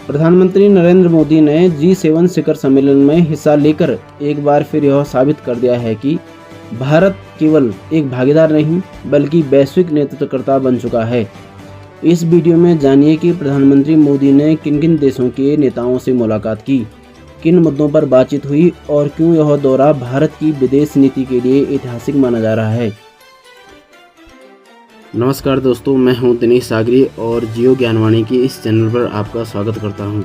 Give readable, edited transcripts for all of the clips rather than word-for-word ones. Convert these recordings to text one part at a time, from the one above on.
प्रधानमंत्री नरेंद्र मोदी ने G7 शिखर सम्मेलन में हिस्सा लेकर एक बार फिर यह साबित कर दिया है कि भारत केवल एक भागीदार नहीं बल्कि वैश्विक नेतृत्वकर्ता बन चुका है। इस वीडियो में जानिए कि प्रधानमंत्री मोदी ने किन किन देशों के नेताओं से मुलाकात की, किन मुद्दों पर बातचीत हुई और क्यों यह दौरा भारत की विदेश नीति के लिए ऐतिहासिक माना जा रहा है। नमस्कार दोस्तों, मैं हूं दिनेश सागरी और जियो ज्ञानवाणी की इस चैनल पर आपका स्वागत करता हूं।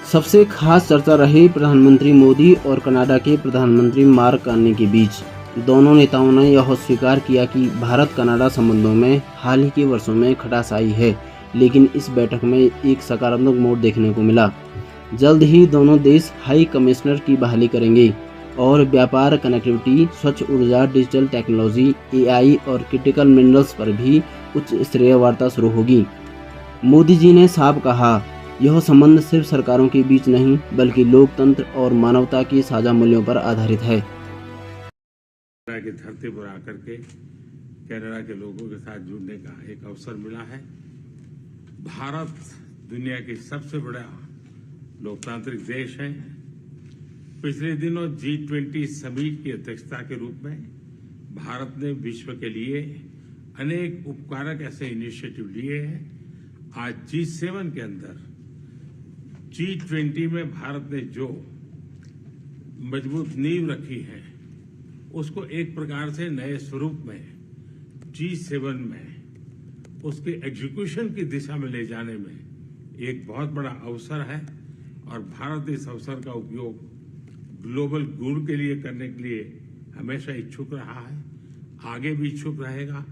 सबसे खास चर्चा रही प्रधानमंत्री मोदी और कनाडा के प्रधानमंत्री मार्क कार्नी के बीच। दोनों नेताओं ने यह स्वीकार किया कि भारत कनाडा संबंधों में हाल ही के वर्षों में खटास आई है, लेकिन इस बैठक में एक सकारात्मक मोड़ देखने को मिला। जल्द ही दोनों देश हाई कमिश्नर की बहाली करेंगे और व्यापार, कनेक्टिविटी, स्वच्छ ऊर्जा, डिजिटल टेक्नोलॉजी, AI और क्रिटिकल मिनरल्स पर भी उच्च स्तरीय वार्ता शुरू होगी। मोदी जी ने साफ कहा, यह संबंध सिर्फ सरकारों के बीच नहीं बल्कि लोकतंत्र और मानवता की साझा मूल्यों पर आधारित है। कनाडा की धरती पर आकर के कनाडा के लोगों के साथ जुड़ने का एक अवसर मिला है। भारत दुनिया की सबसे बड़ा लोकतांत्रिक देश है। पिछले दिनों G20 समिट की अध्यक्षता के रूप में भारत ने विश्व के लिए अनेक उपकारक ऐसे इनिशिएटिव लिए हैं। आज G7 के अंदर G20 में भारत ने जो मजबूत नींव रखी है उसको एक प्रकार से नए स्वरूप में G7 में उसके एग्जीक्यूशन की दिशा में ले जाने में एक बहुत बड़ा अवसर है और भारत इस अवसर का उपयोग ग्लोबल गुड के लिए करने के लिए हमेशा इच्छुक रहा है, आगे भी इच्छुक रहेगा।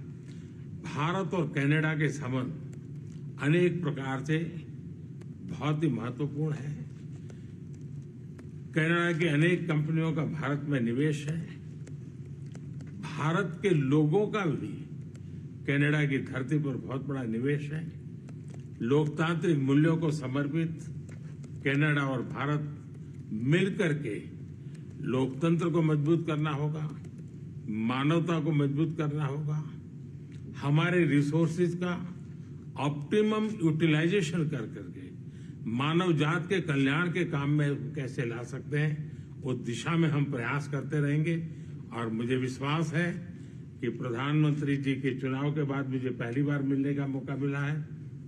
भारत और कनाडा के संबंध अनेक प्रकार से बहुत ही महत्वपूर्ण है। कनाडा की अनेक कंपनियों का भारत में निवेश है। भारत के लोगों का भी कनाडा की धरती पर बहुत बड़ा निवेश है। लोकतांत्रिक मूल्यों को समर्पित कनाडा और भारत मिलकर के लोकतंत्र को मजबूत करना होगा, मानवता को मजबूत करना होगा, हमारे रिसोर्सेज का ऑप्टिमम यूटिलाइजेशन कर करके मानव जात के कल्याण के काम में कैसे ला सकते हैं, उस दिशा में हम प्रयास करते रहेंगे। और मुझे विश्वास है कि प्रधानमंत्री जी के चुनाव के बाद मुझे पहली बार मिलने का मौका मिला है,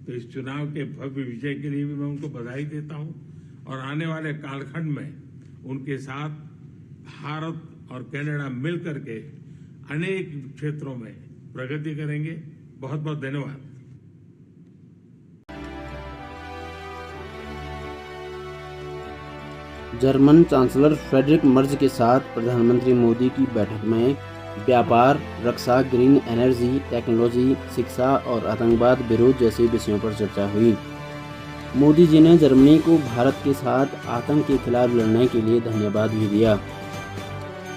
तो इस चुनाव के भव्य विजय के लिए भी मैं उनको बधाई देता हूं और आने वाले कालखंड में उनके साथ भारत और कनाडा मिलकर के अनेक क्षेत्रों में प्रगति करेंगे। बहुत बहुत धन्यवाद। जर्मन चांसलर फ्रेडरिक मर्ज के साथ प्रधानमंत्री मोदी की बैठक में व्यापार, रक्षा, ग्रीन एनर्जी, टेक्नोलॉजी, शिक्षा और आतंकवाद विरोध जैसे विषयों पर चर्चा हुई। मोदी जी ने जर्मनी को भारत के साथ आतंक के खिलाफ लड़ने के लिए धन्यवाद भी दिया।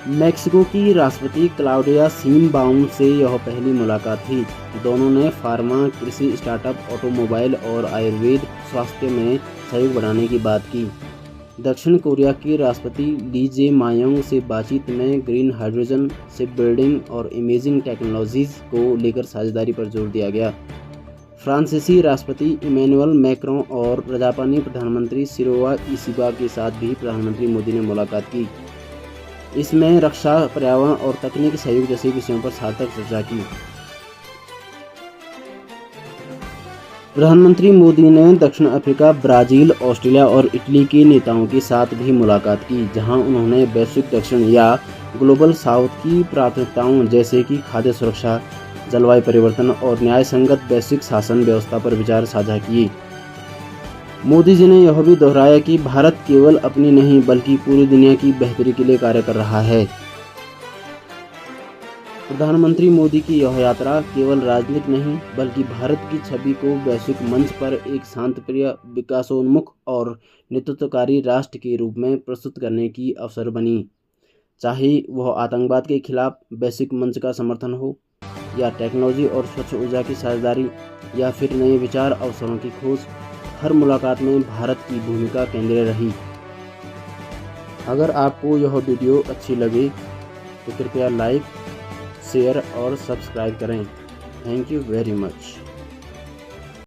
मैक्सिको की राष्ट्रपति क्लाउडिया शीनबाउम से यह पहली मुलाकात थी। दोनों ने फार्मा, कृषि, स्टार्टअप, ऑटोमोबाइल और आयुर्वेद स्वास्थ्य में सहयोग बढ़ाने की बात की। दक्षिण कोरिया की राष्ट्रपति ली जे मायोंग से बातचीत में ग्रीन हाइड्रोजन, शिप बिल्डिंग और इमेजिंग टेक्नोलॉजीज को लेकर साझेदारी पर जोर दिया गया। फ्रांसीसी राष्ट्रपति इमैनुअल मैक्रों और जापानी प्रधानमंत्री शिरोवा इशिबा के साथ भी प्रधानमंत्री मोदी ने मुलाकात की। इसमें रक्षा, पर्यावरण और तकनीकी सहयोग जैसे विषयों पर सार्थक चर्चा की। प्रधानमंत्री मोदी ने दक्षिण अफ्रीका, ब्राजील, ऑस्ट्रेलिया और इटली के नेताओं के साथ भी मुलाकात की, जहां उन्होंने वैश्विक दक्षिण या ग्लोबल साउथ की प्राथमिकताओं जैसे कि खाद्य सुरक्षा, जलवायु परिवर्तन और न्याय संगत वैश्विक शासन व्यवस्था पर विचार साझा किए। मोदी जी ने यह भी दोहराया कि भारत केवल अपनी नहीं बल्कि पूरी दुनिया की बेहतरी के लिए कार्य कर रहा है। प्रधानमंत्री मोदी की यह यात्रा केवल राजनीतिक नहीं बल्कि भारत की छवि को वैश्विक मंच पर एक शांतिप्रिय, विकासोन्मुख और नेतृत्वकारी राष्ट्र के रूप में प्रस्तुत करने की अवसर बनी। चाहे वह आतंकवाद के खिलाफ वैश्विक मंच का समर्थन हो, या टेक्नोलॉजी और स्वच्छ ऊर्जा की साझेदारी, या फिर नए विचार अवसरों की खोज, हर मुलाकात में भारत की भूमिका केंद्रीय रही। अगर आपको यह वीडियो अच्छी लगे तो कृपया लाइक, शेयर और सब्सक्राइब करें। Thank you very much.